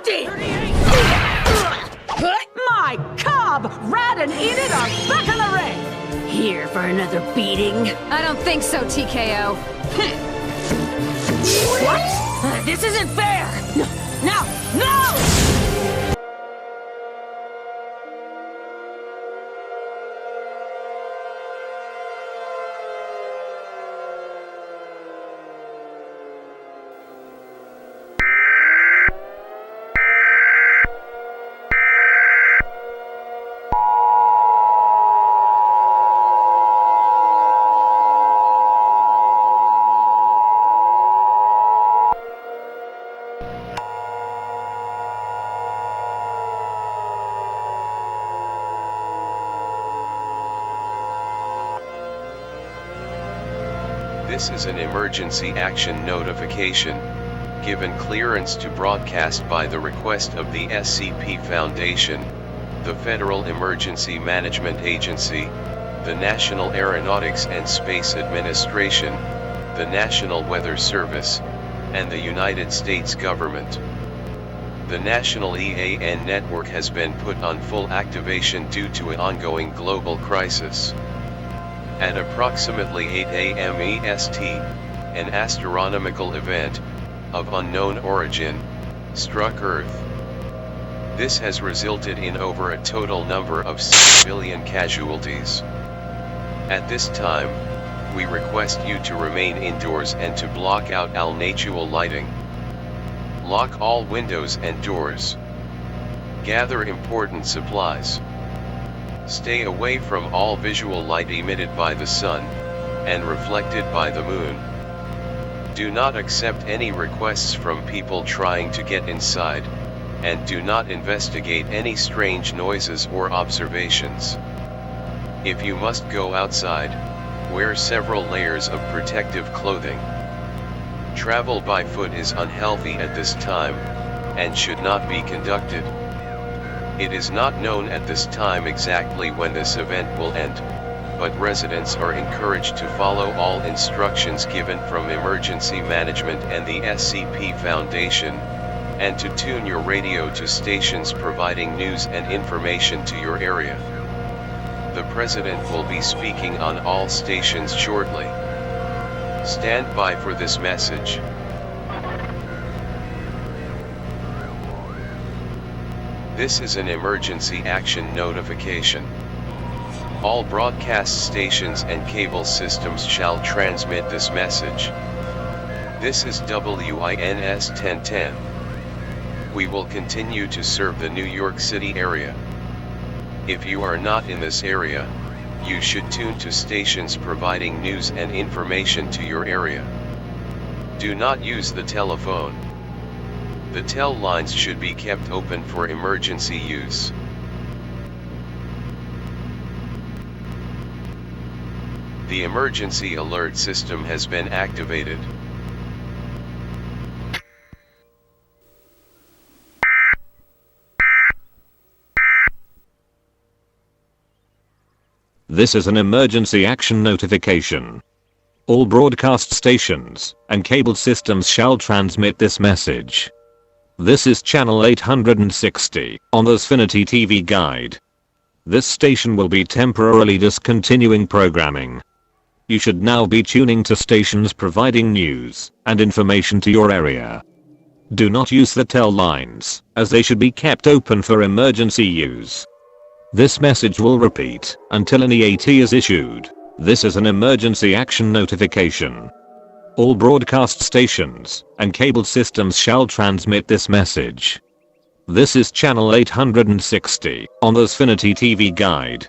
My cob, Rat and Enid are back in the ring! Here for another beating? I don't think so, TKO. What? This isn't fair! No! This is an emergency action notification, given clearance to broadcast by the request of the SCP Foundation, the Federal Emergency Management Agency, the National Aeronautics and Space Administration, the National Weather Service, and the United States government. The National EAS network has been put on full activation due to an ongoing global crisis. At approximately 8 a.m. EST, an astronomical event, of unknown origin, struck Earth. This has resulted in over a total number of 6 billion casualties. At this time, we request you to remain indoors and to block out all natural lighting. Lock all windows and doors. Gather important supplies. Stay away from all visual light emitted by the sun, and reflected by the moon. Do not accept any requests from people trying to get inside, and do not investigate any strange noises or observations. If you must go outside, wear several layers of protective clothing. Travel by foot is unhealthy at this time, and should not be conducted. It is not known at this time exactly when this event will end, but residents are encouraged to follow all instructions given from Emergency Management and the SCP Foundation, and to tune your radio to stations providing news and information to your area. The President will be speaking on all stations shortly. Stand by for this message. This is an emergency action notification. All broadcast stations and cable systems shall transmit this message. This is WINS 1010. We will continue to serve the New York City area. If you are not in this area, you should tune to stations providing news and information to your area. Do not use the telephone. The tel lines should be kept open for emergency use. The emergency alert system has been activated. This is an emergency action notification. All broadcast stations and cable systems shall transmit this message. This is channel 860 on the Xfinity TV guide. This station will be temporarily discontinuing programming. You should now be tuning to stations providing news and information to your area. Do not use the tel lines, as they should be kept open for emergency use. This message will repeat until an EAT is issued. This is an emergency action notification. All broadcast stations and cable systems shall transmit this message. This is channel 860 on the Xfinity TV guide.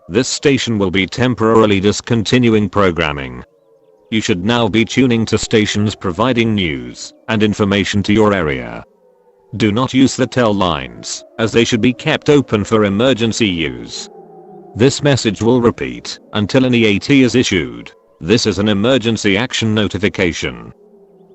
This station will be temporarily discontinuing programming. You should now be tuning to stations providing news and information to your area. Do not use the tel lines, as they should be kept open for emergency use. This message will repeat until an EAT is issued. This is an emergency action notification.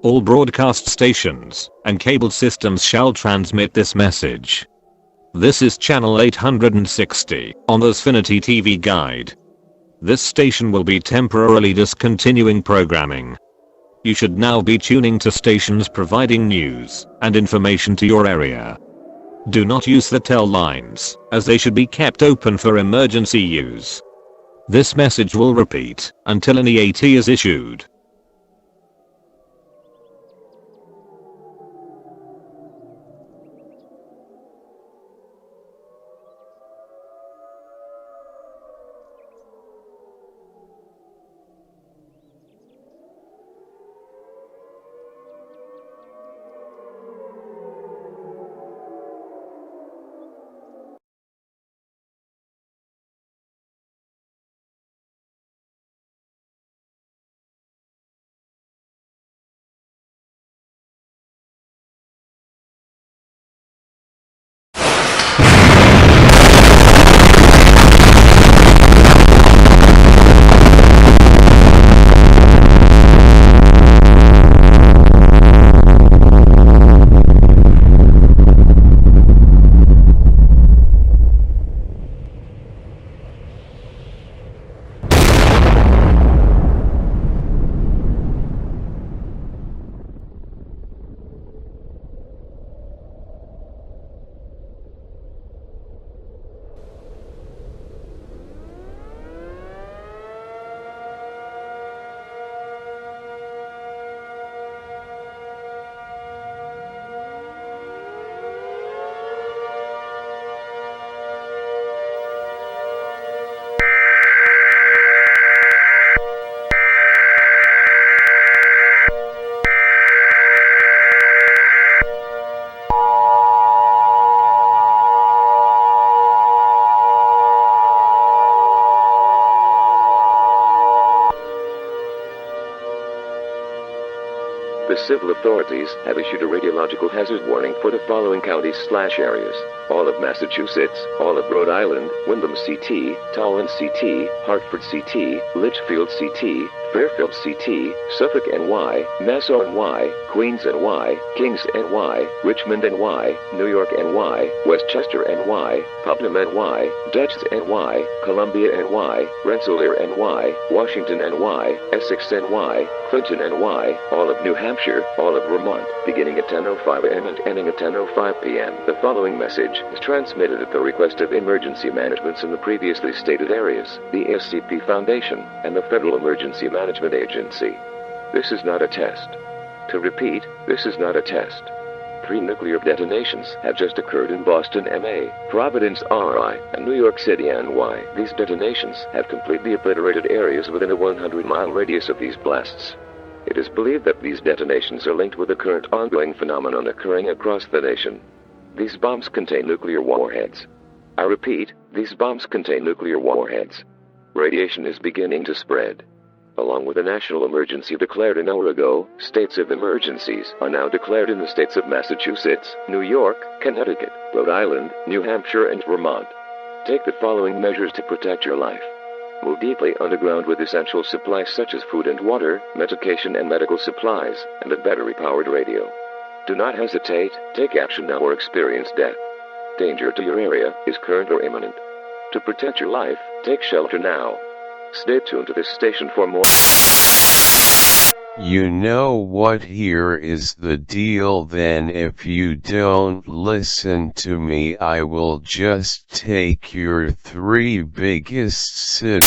All broadcast stations and cable systems shall transmit this message. This is channel 860 on the Xfinity TV guide. This station will be temporarily discontinuing programming. You should now be tuning to stations providing news and information to your area. Do not use the tel lines, as they should be kept open for emergency use. This message will repeat until an EAT is issued. The civil authorities have issued a radiological hazard warning for the following counties/areas: all of Massachusetts, all of Rhode Island, Windham CT, Tolland CT, Hartford CT, Litchfield CT, Fairfield CT, Suffolk NY, Nassau NY, Queens NY, Kings NY, Richmond NY, New York NY, Westchester NY, Putnam NY, Dutchess NY, Columbia NY, Rensselaer NY, Washington NY, Essex NY, Clinton NY, all of New Hampshire, all of Vermont, beginning at 10:05 a.m. and ending at 10:05 p.m. The following message is transmitted at the request of emergency managements in the previously stated areas, the SCP Foundation, and the Federal Emergency Management Agency. This is not a test. To repeat, this is not a test. 3 nuclear detonations have just occurred in Boston, MA, Providence, RI, and New York City, NY. These detonations have completely obliterated areas within a 100-mile radius of these blasts. It is believed that these detonations are linked with the current ongoing phenomenon occurring across the nation. These bombs contain nuclear warheads. I repeat, these bombs contain nuclear warheads. Radiation is beginning to spread. Along with a national emergency declared an hour ago, states of emergencies are now declared in the states of Massachusetts, New York, Connecticut, Rhode Island, New Hampshire, and Vermont. Take the following measures to protect your life. Move deeply underground with essential supplies such as food and water, medication and medical supplies, and a battery-powered radio. Do not hesitate, take action now or experience death. Danger to your area is current or imminent. To protect your life, take shelter now. Stay tuned to this station for more. You know what, here is the deal then. If you don't listen to me, I will just take your 3 biggest cities.